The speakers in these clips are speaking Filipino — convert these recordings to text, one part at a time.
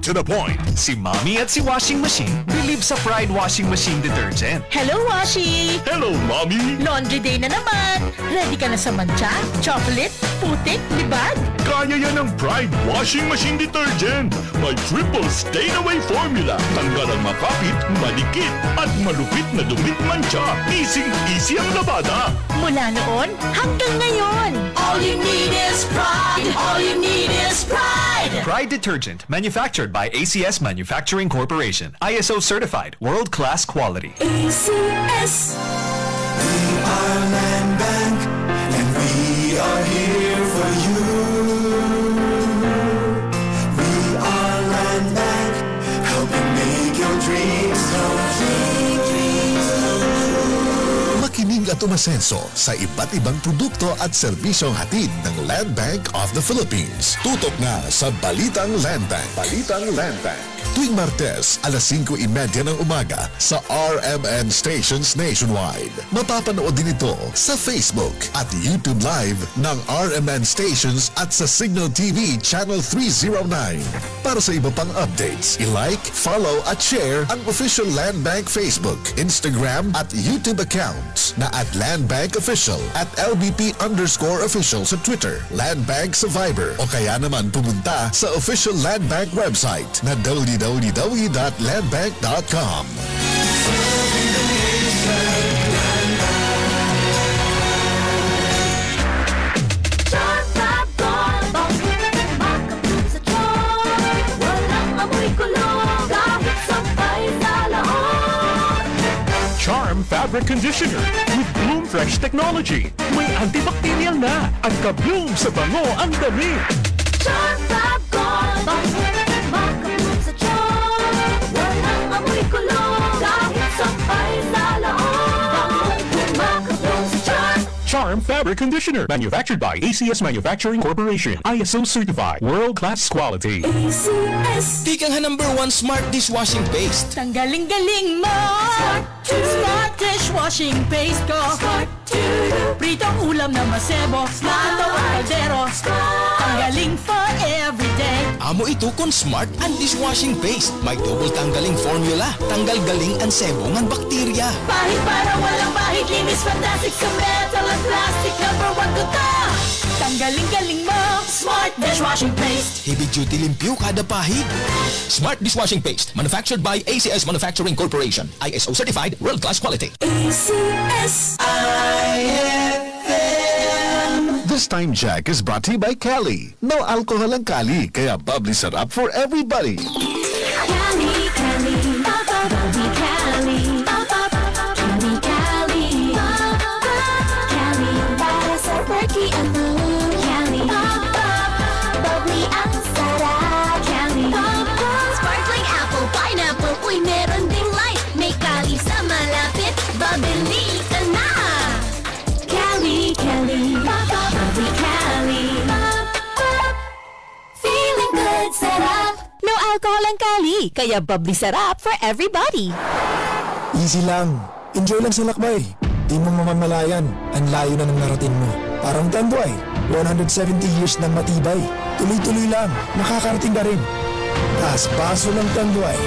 to the point. Si Mommy at si Washing Machine believe sa Pride Washing Machine Detergent. Hello, Washi! Hello, Mommy! Laundry day na naman! Ready ka na sa mancha, chocolate, putik, libag? Kaya yan ang Pride Washing Machine Detergent. May triple stain-away formula. Tanggal ang makapit, malikit, at malupit na dumit mancha. Easy ang labada. Mula noon hanggang ngayon. All you need is pride. All you need is pride. Pride Detergent, manufactured by ACS Manufacturing Corporation. ISO certified, world-class quality. ACS. We are Land Bank, and we are here for you. We are Land Bank, helping make your dreams come true. Makinig at umasenso sa iba't ibang produkto at serbisyong hatid ng Land Bank of the Philippines. Tutok na sa Balitang Land Bank. Balitang Land Bank. Tuwing Martes, alas 5:30 ng umaga sa RMN Stations Nationwide. Mapapanood din ito sa Facebook at YouTube Live ng RMN Stations at sa Signal TV Channel 309. Para sa iba pang updates, i-like, follow at share ang official Land Bank Facebook, Instagram at YouTube accounts na at Land Bank Official at LBP_official sa Twitter, Land Bank sa Viber o kaya naman pumunta sa official Land Bank website na www.landbank.com. Charm Fabric Conditioner with Bloom Fresh Technology. May antibacterial na at ka-bloom sa bango ang dami. Charm Fab Gold. Makabloom sa charm. Walang amoy kulong. Kahit sampay sa loob. Makabloom sa charm. Charm Fabric Conditioner. Manufactured by ACS Manufacturing Corporation. ISO certified. World-class quality. ACS. Tikang #1 Smart Dishwashing Paste. Tanggaling-galing mo! Smart dishwashing paste ko! Pritong ulam na masebo, matawang kaldero. Tanggaling for everyday. Amo ito kon Smart and Dishwashing Paste. May double tanggaling formula. Tanggal galing ang sebo ng bakterya. Pahit para walang bahid. Linis fantastic sa metal at plastic. #1 ko to. Tanggaling-galing mo. Smart dishwashing paste. Heavy duty limpyo kada pahid. Smart Dishwashing Paste. Manufactured by ACS Manufacturing Corporation. ISO certified. World-class quality. ACS. This Time Jack is brought to you by Cali. No alcohol ang Cali, kaya bubbly sarap for everybody. Cali, Cali, bubbly Cali, Cali, Cali, Cali, para sa perky at Cali, bubbly ang sarap, Cali, sparkling apple, pineapple, uy meron ding light, may Cali sa malapit, bubbly ka na. Cali, Cali, bubbly Cali, feeling good, sarap. No alcohol ang Cali, kaya bubbly sarap for everybody. Easy lang. Enjoy lang sa lakbay. Di mo mamamalayan. Ang layo na ng narating mo. Parang Tanduay. 170 years ng matibay. Tuloy-tuloy lang. Makakarating ka rin. Taas baso ng Tanduay.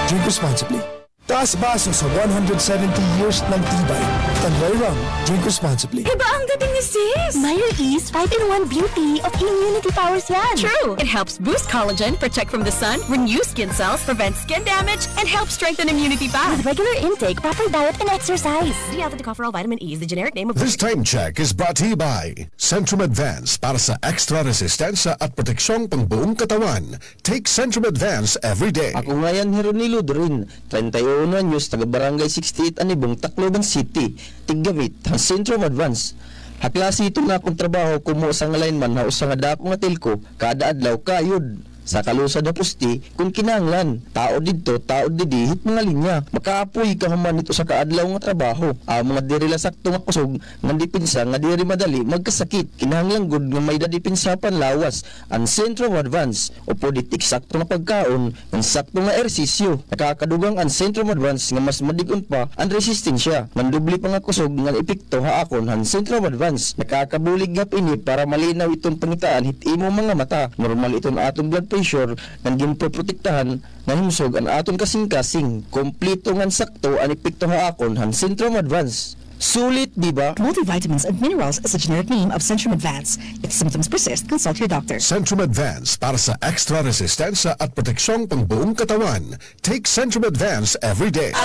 Drink responsibly. Taas baso sa 170 years ng tibay. Tanduay rum. Drink responsibly. Iba ang dating ni sis! Meyer Ease 5-in-1 Beauty of Immunity Powers yan. True. It helps boost collagen, protect from the sun, renew skin cells, prevent skin damage, and help strengthen immunity back. With regular intake, proper diet, and exercise. Dialpha-tocopherol vitamin E is the generic name of... This Time Check is brought to you by Centrum Advance para sa extra resistensya at proteksyong pangbuong katawan. Take Centrum Advance every day. Ako ngayon Hironilo Dorin, 31 anyos, taga Barangay 68 Anibong, Tacloban City, tiggamit, ang Centrum Advance. Haklasi ito na akong trabaho kumo sa ngalain man sa nga dako nga tilko, kada adlaw kayod. Sa kalusad na pusti, kung kinanglan, tao dito, tao didi, hit mga linya. Makaapoy ka human ito sa kaadlaw nga trabaho. Mga diri la sakto nga kusog, nga dipinsa, nga diri madali, magkasakit. Kinahanglan gud nga may dadipinsa panlawas. Ang Centrum Advance, o politik sakto nga pagkaon, ang sakto nga ersisyo. Nakakadugang ang Centrum Advance nga mas madigon pa ang resistensya. Mandubli pa nga kusog nga epekto haakon ang Centrum Advance. Nakakabulig nga pinip para malinaw itong pangitaan hit imo mga mata. Normal itong atong blood pressure nga ginpoprotektahan nga himsog ang aton kasing-kasing kompleto ngan sakto ang epekto ha akon han Centrum Advance. Sulit, di ba? Multivitamins and minerals is a generic name of Centrum Advance. If symptoms persist, consult your doctor. Centrum Advance para sa extra resistensya at proteksyong pang buong katawan. Take Centrum Advance every day.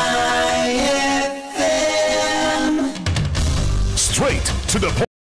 Straight to the point.